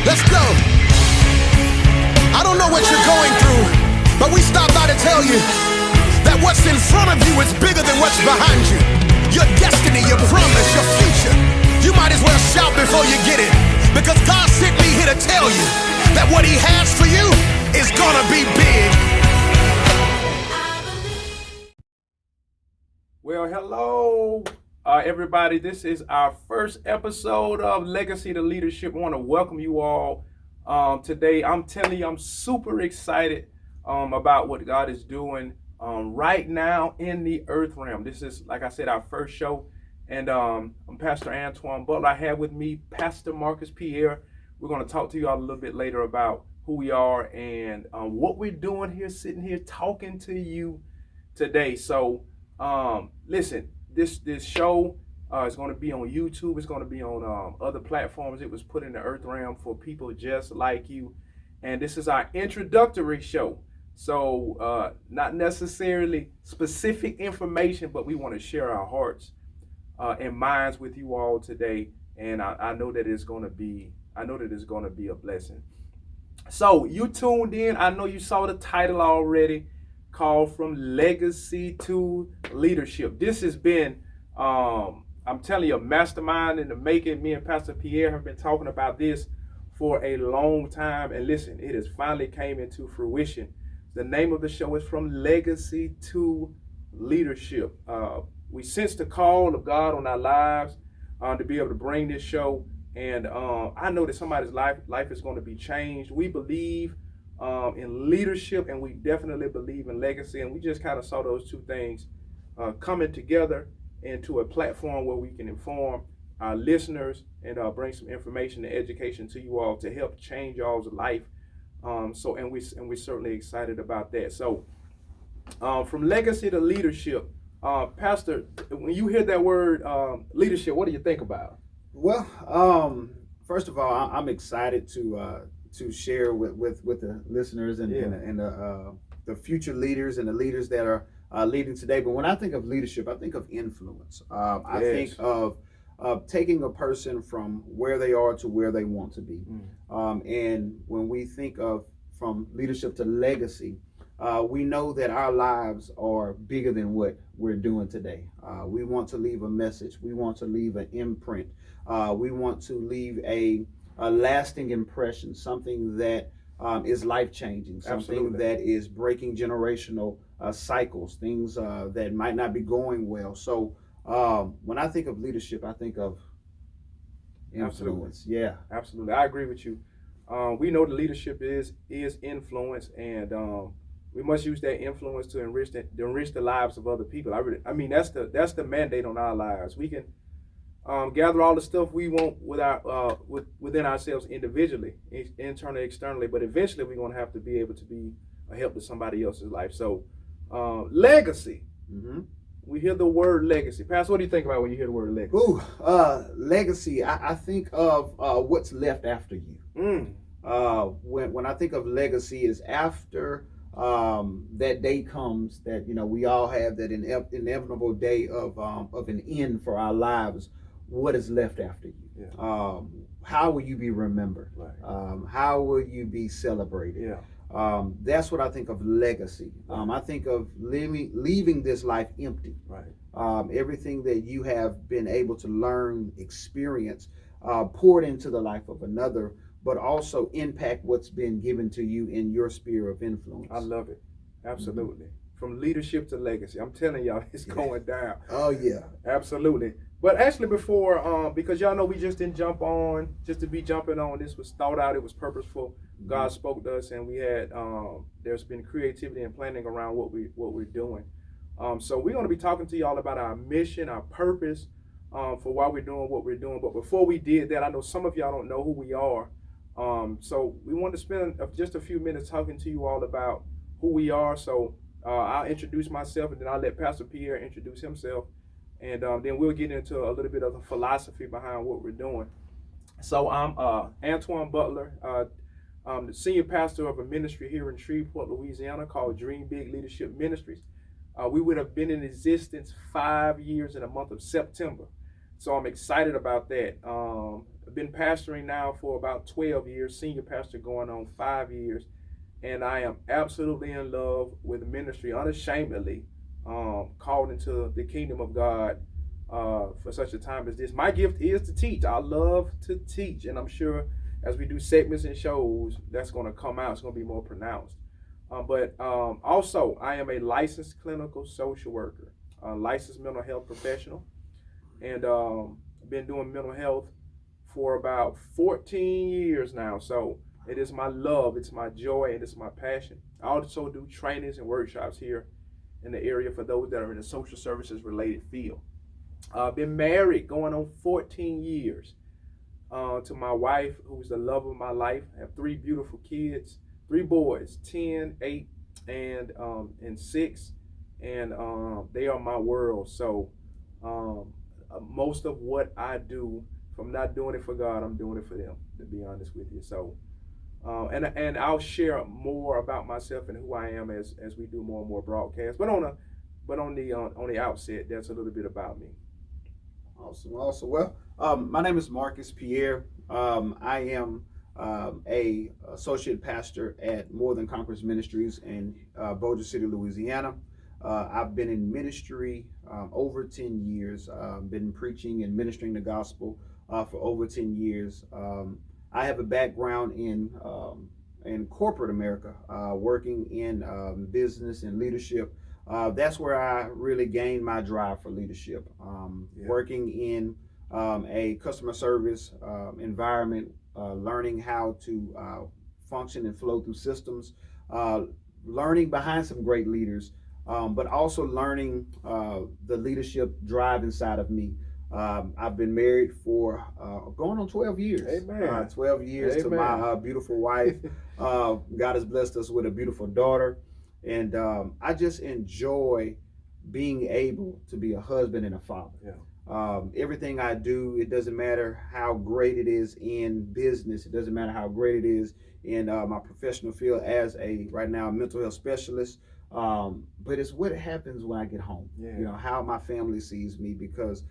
Let's go. I don't know what you're going through, but we stopped by to tell you that what's in front of you is bigger than what's behind you. Your destiny, your promise, your future. You might as well shout before you get it, because God sent me here to tell you that what He has for you is gonna be big. Well, hello, everybody. This is our first episode of Legacy to Leadership. I want to welcome you all today. I'm telling you, I'm super excited about what God is doing right now in the earth realm. This is, like I said, our first show. And I'm Pastor Antoine Butler. I have with me Pastor Marcus Pierre. We're going to talk to you all a little bit later about who we are and what we're doing here, sitting here talking to you today. So, listen, this show is going to be on YouTube. It's going to be on other platforms. It was put in the earth realm for people just like you. And this is our introductory show. So not necessarily specific information, but we want to share our hearts and minds with you all today. And I know that it's going to be a blessing. So you tuned in. I know you saw the title already, called From Legacy to Leadership. This has been, I'm telling you, a mastermind in the making. Me and Pastor Pierre have been talking about this for a long time. And listen, it has finally came into fruition. The name of the show is From Legacy to Leadership. We sense the call of God on our lives to be able to bring this show. And I know that somebody's life is going to be changed. We believe in leadership, and we definitely believe in legacy, and we just kind of saw those two things coming together into a platform where we can inform our listeners and bring some information and education to you all to help change y'all's life. And we're certainly excited about that. So from legacy to leadership, Pastor, when you hear that word leadership, what do you think about? Well, first of all, I'm excited to share with the listeners and the future leaders and the leaders that are leading today. But when I think of leadership, I think of influence. I think of taking a person from where they are to where they want to be. And when we think of from leadership to legacy, we know that our lives are bigger than what we're doing today. We want to leave a message. We want to leave an imprint. We want to leave a lasting impression, something that is life-changing, something Absolutely. that is breaking generational cycles, things that might not be going well. So when I think of leadership, I think of influence. Absolutely. Yeah. Absolutely. I agree with you. We know the leadership is influence, and we must use that influence to enrich the lives of other people. I mean, that's the mandate on our lives. We can gather all the stuff we want within ourselves individually, internally, externally, but eventually we're going to have to be able to be a help to somebody else's life. So, legacy. Mm-hmm. We hear the word legacy. Pastor, what do you think about when you hear the word legacy? Ooh, legacy. I think of what's left after you. When I think of legacy, is after that day comes that we all have that inevitable day of an end for our lives. What is left after you? Yeah. How will you be remembered? Right. How will you be celebrated? Yeah. That's what I think of legacy. I think of leaving this life empty. Right. Everything that you have been able to learn, experience, poured into the life of another, but also impact what's been given to you in your sphere of influence. I love it. Absolutely. From leadership to legacy. I'm telling y'all, it's going down. Oh, yeah. Absolutely. But actually before, because y'all know we just didn't jump on, just to be jumping on, this was thought out, it was purposeful. Mm-hmm. God spoke to us, and we had, there's been creativity and planning around what we're doing. So we're going to be talking to y'all about our mission, our purpose, for why we're doing what we're doing. But before we did that, I know some of y'all don't know who we are. So we want to spend just a few minutes talking to you all about who we are. So I'll introduce myself, and then I'll let Pastor Pierre introduce himself. And then we'll get into a little bit of the philosophy behind what we're doing. So I'm Antoine Butler. I'm the senior pastor of a ministry here in Shreveport, Louisiana called Dream Big Leadership Ministries. We would have been in existence 5 years in the month of September. So I'm excited about that. I've been pastoring now for about 12 years, senior pastor going on 5 years, and I am absolutely in love with ministry, unashamedly, called into the kingdom of God for such a time as this. My gift is to teach. I love to teach, and I'm sure as we do segments and shows, that's going to come out. It's going to be more pronounced. But also, I am a licensed clinical social worker, a licensed mental health professional, and I've been doing mental health for about 14 years now. So it is my love, it's my joy, and it's my passion. I also do trainings and workshops here in the area for those that are in the social services related field. I've been married going on 14 years to my wife, who's the love of my life. I have 3 beautiful kids, 3 boys, 10, 8, and 6, and they are my world. So most of what I do, if I'm not doing it for God, I'm doing it for them, to be honest with you. So and I'll share more about myself and who I am as we do more and more broadcasts. But on the outset, that's a little bit about me. Awesome. Well, my name is Marcus Pierre. I am a associate pastor at More Than Conquerors Ministries in Bossier City, Louisiana. I've been in ministry over 10 years. Been preaching and ministering the gospel for over 10 years. I have a background in corporate America, working in business and leadership. That's where I really gained my drive for leadership. Working in a customer service environment, learning how to function and flow through systems, learning behind some great leaders, but also learning the leadership drive inside of me. I've been married for going on 12 years. Amen. 12 years Amen. To my beautiful wife. God has blessed us with a beautiful daughter. And I just enjoy being able to be a husband and a father. Yeah. Everything I do, it doesn't matter how great it is in business. It doesn't matter how great it is in my professional field as right now, a mental health specialist. But it's what happens when I get home. Yeah. You know, how my family sees me, because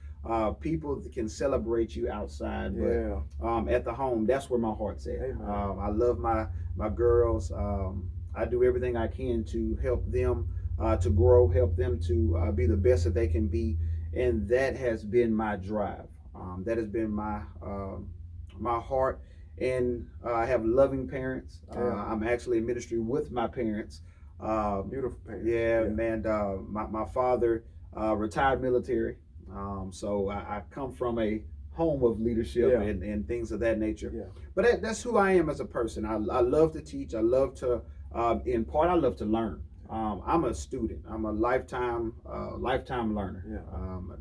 people can celebrate you outside, but at the home, that's where my heart's at. I love my girls. I do everything I can to help them to grow, help them to be the best that they can be, and that has been my drive. That has been my heart, and I have loving parents. I'm actually in ministry with my parents. Beautiful parents. And my father retired military, so I come from a home of leadership and things of that nature. But that's who I am as a person. I love to teach. I love to in part, I love to learn. I'm a student. I'm a lifetime learner.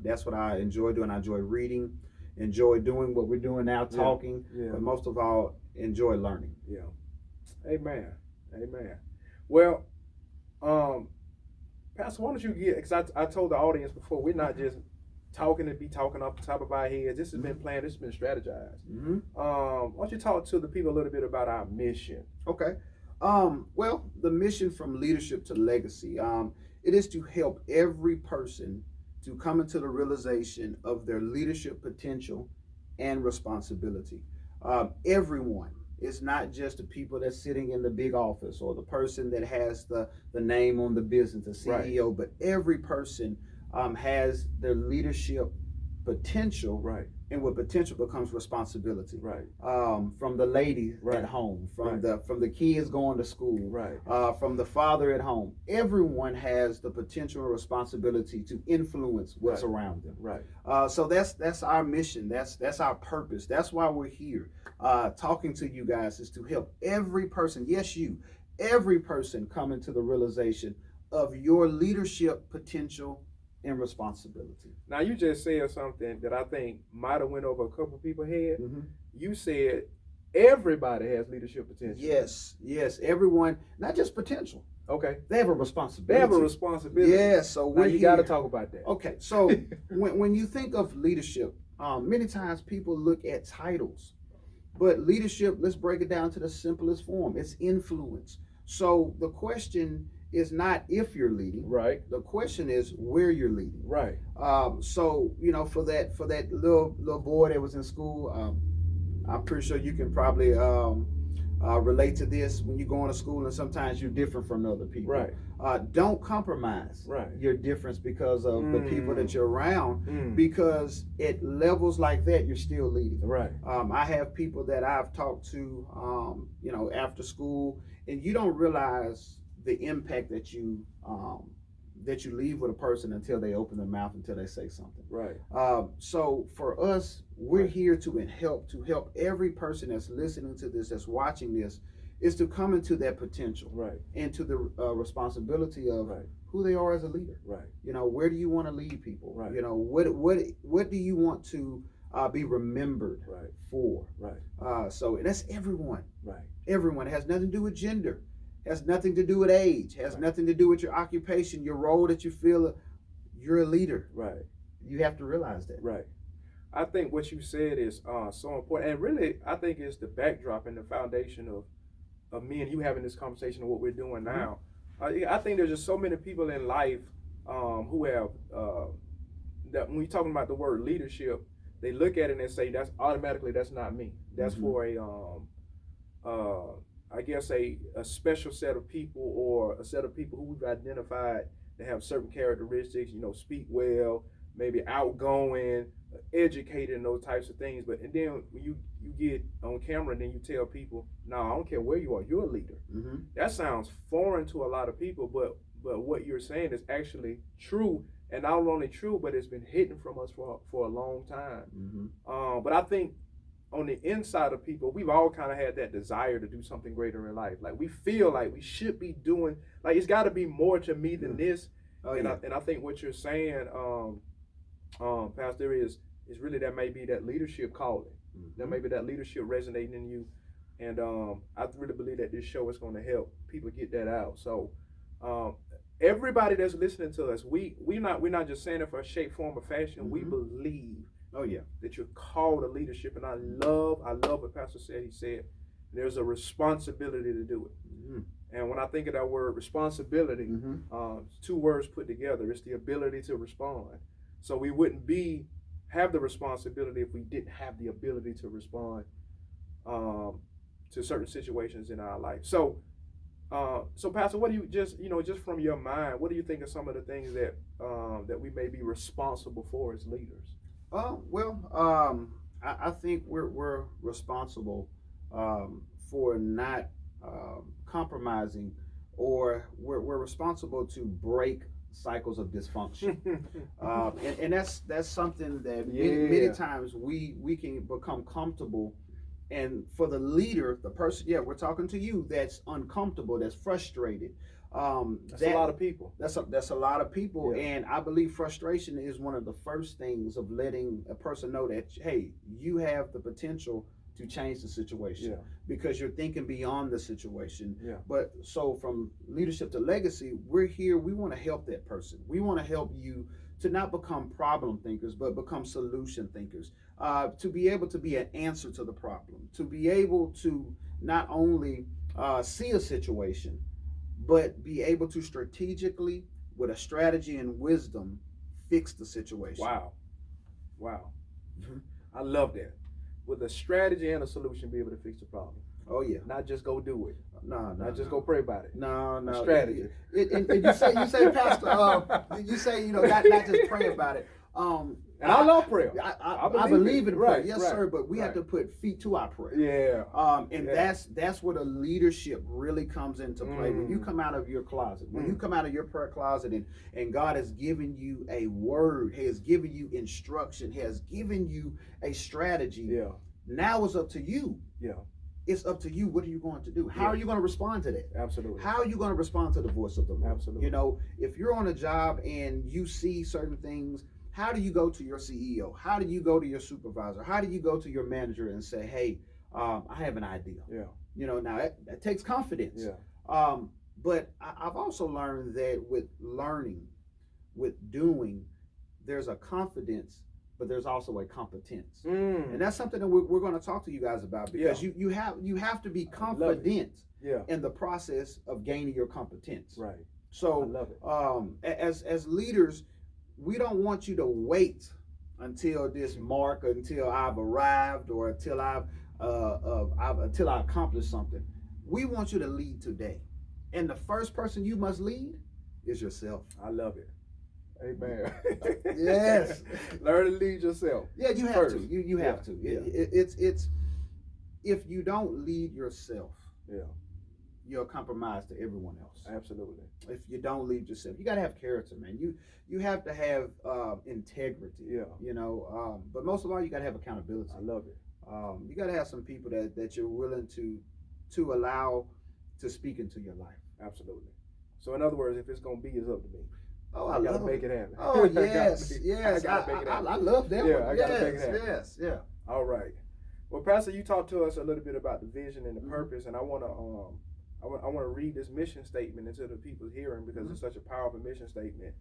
That's what I enjoy doing. I enjoy reading, enjoy doing what we're doing now, talking, but most of all, enjoy learning. Amen. Well, Pastor, why don't you because I told the audience before, we're not just talking to be talking off the top of our heads. This has been planned. This has been strategized. Why don't you talk to the people a little bit about our mission? Okay. Well, the mission from leadership to legacy, it is to help every person to come into the realization of their leadership potential and responsibility. Everyone. It's not just the people that's sitting in the big office or the person that has the name on the business, the CEO, but every person has their leadership potential, and with potential becomes responsibility. From the lady at home, from the kids going to school, from the father at home. Everyone has the potential and responsibility to influence what's around them. So that's our mission. That's our purpose. That's why we're here, talking to you guys, is to help every person. Yes, every person come into the realization of your leadership potential and responsibility. Now, you just said something that I think might have went over a couple of people's head. You said everybody has leadership potential. Yes, everyone, not just potential. Okay. They have a responsibility. Yes, so now you got to talk about that. Okay, so when you think of leadership, many times people look at titles, but leadership, let's break it down to the simplest form. It's influence. So the question is not if you're leading. The question is where you're leading. So, for that little boy that was in school, I'm pretty sure you can probably relate to this when you go into school and sometimes you're different from other people. Right. Don't compromise your difference because of the people that you're around, because at levels like that, you're still leading. Right. I have people that I've talked to, after school, and you don't realize the impact that you leave with a person until they open their mouth, until they say something. Right. So for us, we're here to help every person that's listening to this, that's watching this, is to come into that potential, right, into the responsibility of right, who they are as a leader. Right. Where do you want to lead people? Right. What do you want to be remembered right. for? Right. So that's everyone. Right. Everyone. It has nothing to do with gender. Has nothing to do with age. Has nothing to do with your occupation, your role that you feel you're a leader. Right. You have to realize that. Right. I think what you said is so important, and really, I think it's the backdrop and the foundation of me and you having this conversation of what we're doing now. I think there's just so many people in life who have that when we're talking about the word leadership, they look at it and say that's not me. That's for I guess a special set of people, or a set of people who we've identified that have certain characteristics, speak well, maybe outgoing, educated, and those types of things. But and then when you get on camera and then you tell people, no, I don't care where you are, you're a leader. That sounds foreign to a lot of people, but what you're saying is actually true, and not only true, but it's been hidden from us for a long time. But I think on the inside of people, we've all kind of had that desire to do something greater in life. Like we feel like we should be doing, like it's got to be more to me than this. And I think what you're saying, Pastor, is really that may be that leadership calling. That may be that leadership resonating in you. And I really believe that this show is going to help people get that out. So everybody that's listening to us, we're not just saying it for a shape, form, or fashion. We believe that you're called to leadership. And I love what Pastor said. He said there's a responsibility to do it. And when I think of that word responsibility, two words put together. It's the ability to respond. So we wouldn't have the responsibility if we didn't have the ability to respond to certain situations in our life. So Pastor, what do you just from your mind, what do you think are some of the things that we may be responsible for as leaders? I think we're responsible for not compromising, or we're responsible to break cycles of dysfunction, and that's something that many times we can become comfortable. And for the leader, the person, we're talking to you, that's uncomfortable, that's frustrated. That's a lot of people. That's a lot of people, and I believe frustration is one of the first things of letting a person know that, hey, you have the potential to change the situation, because you're thinking beyond the situation. But so from leadership to legacy, we're here. We want to help that person. We want to help you to not become problem thinkers, but become solution thinkers. To be able to be an answer to the problem. To be able to not only see a situation, but be able to strategically, with a strategy and wisdom, fix the situation. Wow. I love that. With a strategy and a solution, be able to fix the problem. Oh yeah. Not just go do it. No. Not just go pray about it. No. A strategy. And you say, Pastor, you say, not just pray about it. And I love prayer. I believe in prayer, yes, right, sir. But we have to put feet to our prayer. And yeah. that's where the leadership really comes into play. When you come out of your closet, when you come out of your prayer closet, and God has given you a word, He has given you instruction, He has given you a strategy. Yeah. Now it's up to you. Yeah. It's up to you. What are you going to do? How are you going to respond to that? Absolutely. How are you going to respond to the voice of the Lord? Absolutely. If you're on a job and you see certain things, how do you go to your CEO? How do you go to your supervisor? How do you go to your manager and say, hey, I have an idea? Now that takes confidence. But I've also learned that with learning, with doing, there's a confidence, but there's also a competence. And that's something that we're going to talk to you guys about, because you have to be confident in the process of gaining your competence. Right. So I love it. As leaders, we don't want you to wait until this mark, until I've arrived, or until I've until I accomplish something. We want you to lead today, and the first person you must lead is yourself. I love it. Amen. Yes. Learn to lead yourself. Yeah, you have first. to. You have to. It's if you don't lead yourself, you're compromised to everyone else. Absolutely. If you don't lead yourself, you got to have character, man. You have to have integrity. Yeah. You know, but most of all, you got to have accountability. I love it. You got to have some people that you're willing to allow to speak into your life. Absolutely. So in other words, if it's gonna be, it's up to me. Oh, I gotta make it happen. Oh yes, yes. I gotta make it happen. I love that Yeah, one. I gotta make it happen. Yes, yeah. All right. Well, Pastor, you talked to us a little bit about the vision and the purpose, and I want to read this mission statement into the people's hearing because it's such a powerful mission statement,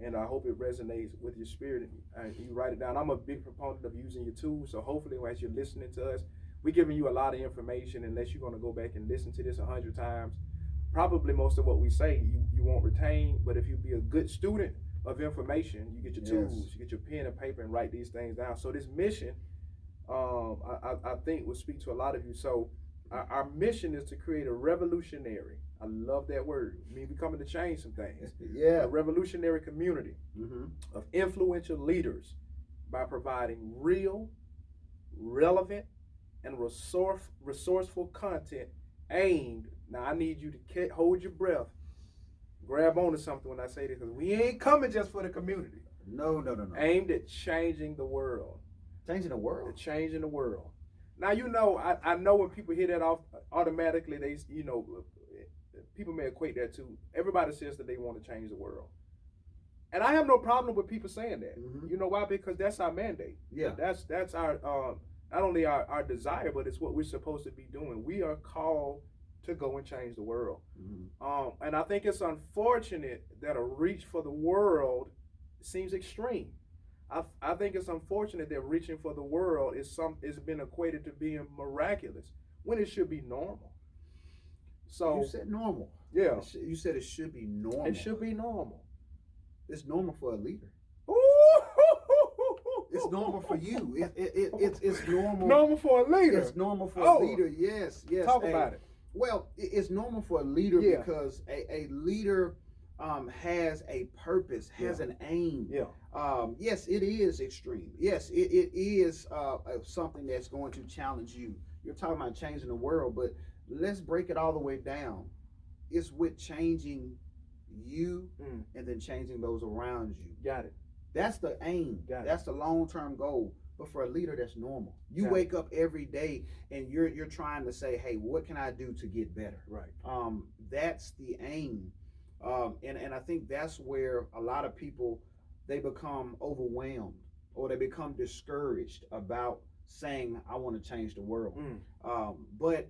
and I hope it resonates with your spirit. And you write it down. I'm a big proponent of using your tools, so hopefully, as you're listening to us, we're giving you a lot of information. Unless you're going to go back and listen to this 100 times, probably most of what we say you won't retain. But if you be a good student of information, you get your tools, you get your pen and paper, and write these things down. So this mission, I think will speak to a lot of you. So our mission is to create a revolutionary. I love that word. I mean, we're coming to change some things. Yeah. A revolutionary community of influential leaders by providing real, relevant, and resourceful content aimed. Now, I need you to hold your breath, grab onto something when I say this, because we ain't coming just for the community. No. Aimed at changing the world. Changing the world. Changing the world. Now, you know, I know when people hear that off, automatically they, people may equate that to, everybody says that they want to change the world. And I have no problem with people saying that. You know why? Because that's our mandate. Yeah. That's our, not only our desire, but it's what we're supposed to be doing. We are called to go and change the world. And I think it's unfortunate that a reach for the world seems extreme. I think it's unfortunate that reaching for the world is been equated to being miraculous when it should be normal. So you said normal. Yeah. You said it should be normal. It should be normal. It's normal for a leader. Ooh. It's normal for you. It's normal. Normal for a leader. It's normal for a leader. Yes. Talk about it. Well, it's normal for a leader because a leader has a purpose, has an aim. Yes, it is extreme. Yes, it is something that's going to challenge you. You're talking about changing the world, but let's break it all the way down. It's with changing you and then changing those around you. Got it. That's the aim. That's the long-term goal. But for a leader, that's normal. You wake up every day and you're trying to say, hey, what can I do to get better? Right. That's the aim. And I think that's where a lot of people, they become overwhelmed or they become discouraged about saying, I want to change the world. But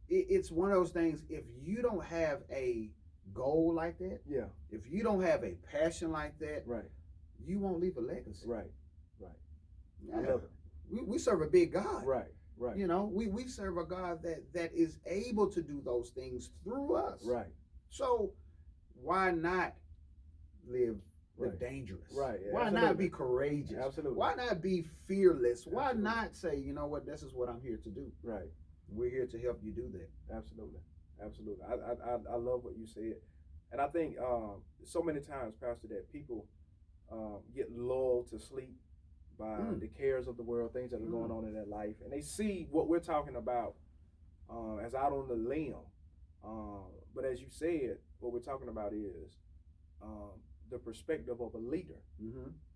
it's one of those things, if you don't have a goal like that, if you don't have a passion like that, you won't leave a legacy. Right. Yeah. I love it. We serve a big God. Right. You know, we serve a God that is able to do those things through us. Right. So why not live dangerous? Right. Yeah, why not be courageous? Absolutely. Why not be fearless? Why not say, you know what, this is what I'm here to do? Right. We're here to help you do that. Absolutely. I love what you said. And I think so many times, Pastor, that people get lulled to sleep by the cares of the world, things that are going on in their life, and they see what we're talking about as out on the limb. But as you said, what we're talking about is the perspective of a leader,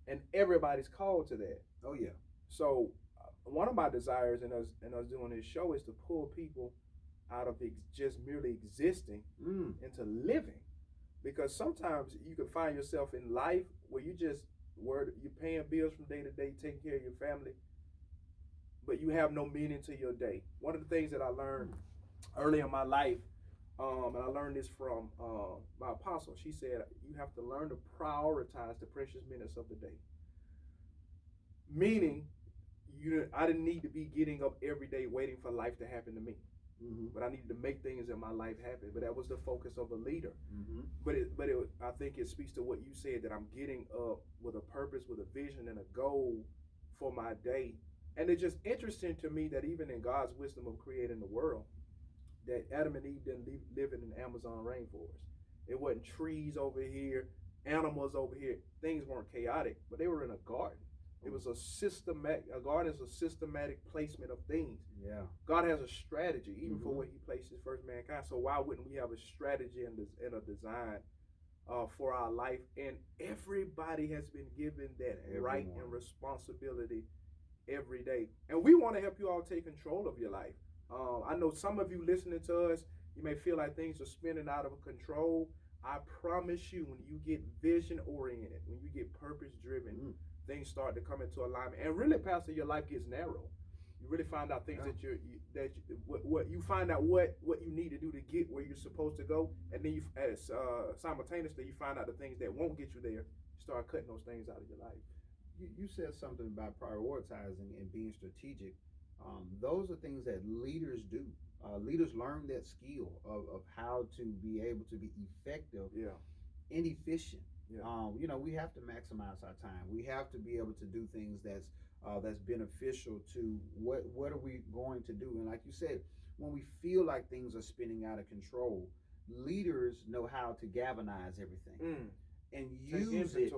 and everybody's called to that. Oh yeah. So one of my desires in us doing this show is to pull people out of just merely existing into living, because sometimes you can find yourself in life where you're paying bills from day to day, taking care of your family, but you have no meaning to your day. One of the things that I learned early in my life, and I learned this from my apostle, she said, you have to learn to prioritize the precious minutes of the day. Meaning, I didn't need to be getting up every day waiting for life to happen to me. But I needed to make things in my life happen. But that was the focus of a leader. But I think it speaks to what you said, that I'm getting up with a purpose, with a vision and a goal for my day. And it's just interesting to me that even in God's wisdom of creating the world, that Adam and Eve didn't live in an Amazon rainforest. It wasn't trees over here, animals over here. Things weren't chaotic, but they were in a garden. It was a systematic. A garden is a systematic placement of things. Yeah. God has a strategy, even for where He places first mankind. So why wouldn't we have a strategy and a design for our life? And everybody has been given that right and responsibility every day. And we want to help you all take control of your life. I know some of you listening to us, you may feel like things are spinning out of control. I promise you, when you get vision oriented, when you get purpose driven, things start to come into alignment. And really, Pastor, your life gets narrow. You really find out things what you find out what you need to do to get where you're supposed to go, and then you simultaneously you find out the things that won't get you there. You start cutting those things out of your life. You said something about prioritizing and being strategic. Those are things that leaders do. Leaders learn that skill of how to be able to be effective and efficient. We have to maximize our time. We have to be able to do things that's beneficial to what are we going to do. And like you said, when we feel like things are spinning out of control, leaders know how to galvanize everything. And use it,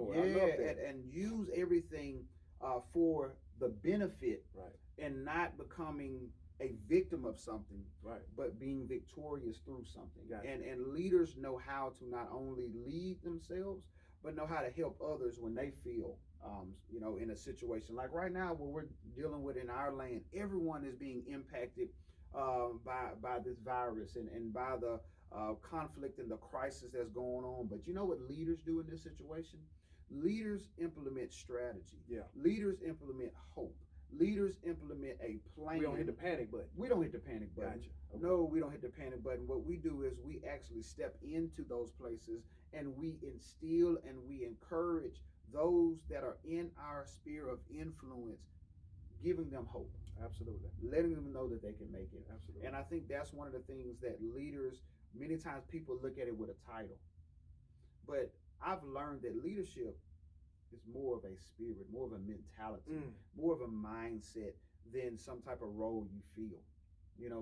and use everything for the benefit, and not becoming a victim of something, but being victorious through something. And leaders know how to not only lead themselves, but know how to help others when they feel, in a situation like right now what we're dealing with in our land. Everyone is being impacted by this virus and by the conflict and the crisis that's going on. But you know what leaders do in this situation? Leaders implement strategy. Leaders implement hope. Leaders implement a plan. We don't hit the panic button. We don't hit the panic button. Gotcha. Okay. No, we don't hit the panic button. What we do is we actually step into those places and we instill and we encourage those that are in our sphere of influence, giving them hope. Absolutely. Letting them know that they can make it. Absolutely. And I think that's one of the things that leaders, many times people look at it with a title. But I've learned that leadership is more of a spirit, more of a mentality, more of a mindset than some type of role you feel.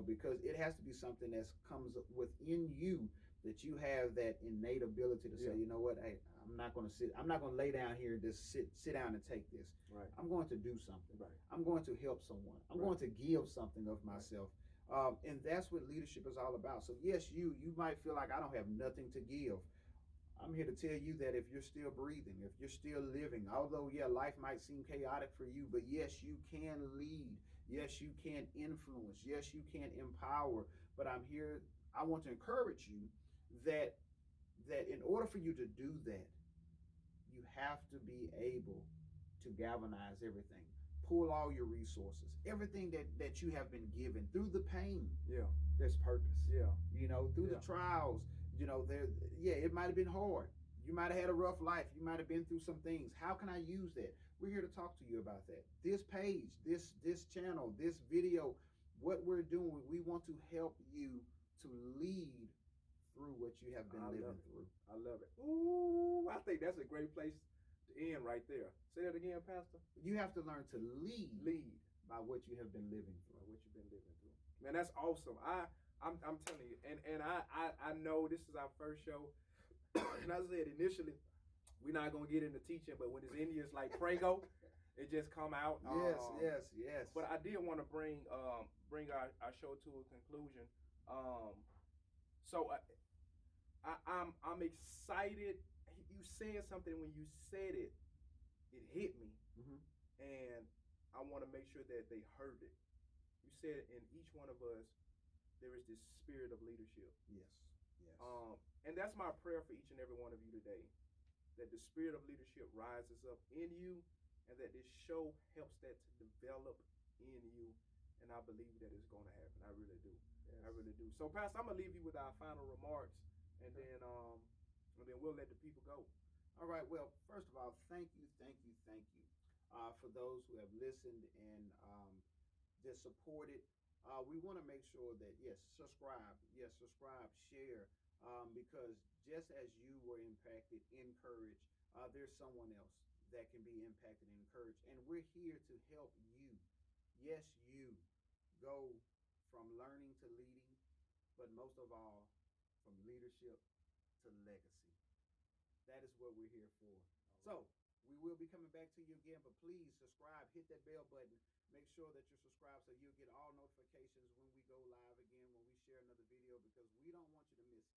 Because it has to be something that comes within you, that you have that innate ability to say, you know what, hey, I'm not going to lay down here and just sit down and take this. I'm going to do something. I'm going to help someone. I'm going to give something of myself. And that's what leadership is all about. So yes, you might feel like I don't have nothing to give. I'm here to tell you that if you're still breathing, if you're still living, although life might seem chaotic for you, but yes, you can lead. Yes, you can influence. Yes, you can empower. But I want to encourage you that in order for you to do that, you have to be able to galvanize everything. Pull all your resources, everything that you have been given through the pain. There's purpose. Through the trials. It might have been hard. You might have had a rough life. You might have been through some things. How can I use that? We're here to talk to you about that. This page, this channel, this video, what we're doing, we want to help you to lead through what you have been living through. I love it. Ooh, I think that's a great place to end right there. Say that again, Pastor. You have to learn to lead by what you have been living through. Man, that's awesome. I'm telling you, and I know this is our first show, and I said initially we're not gonna get into teaching, but when it's Indians like Prego, it just come out. Yes. But I did want to bring our show to a conclusion. So I'm excited. You said something when you said it hit me, and I want to make sure that they heard it. You said in each one of us there is this spirit of leadership. Yes. And that's my prayer for each and every one of you today, that the spirit of leadership rises up in you, and that this show helps that to develop in you. And I believe that it's going to happen. I really do. I really do. So, Pastor, I'm gonna leave you with our final remarks, and then we'll let the people go. All right. Well, first of all, thank you for those who have listened and just supported. We want to make sure that subscribe, share, because just as you were impacted, encouraged, there's someone else that can be impacted and encouraged, and we're here to help you yes, you go from learning to leading, but most of all, from leadership to legacy. That is what we're here for. All right. So we will be coming back to you again, but please subscribe, hit that bell button, make sure that you're subscribed so you'll get all notifications when we go live again, when we share another video, because we don't want you to miss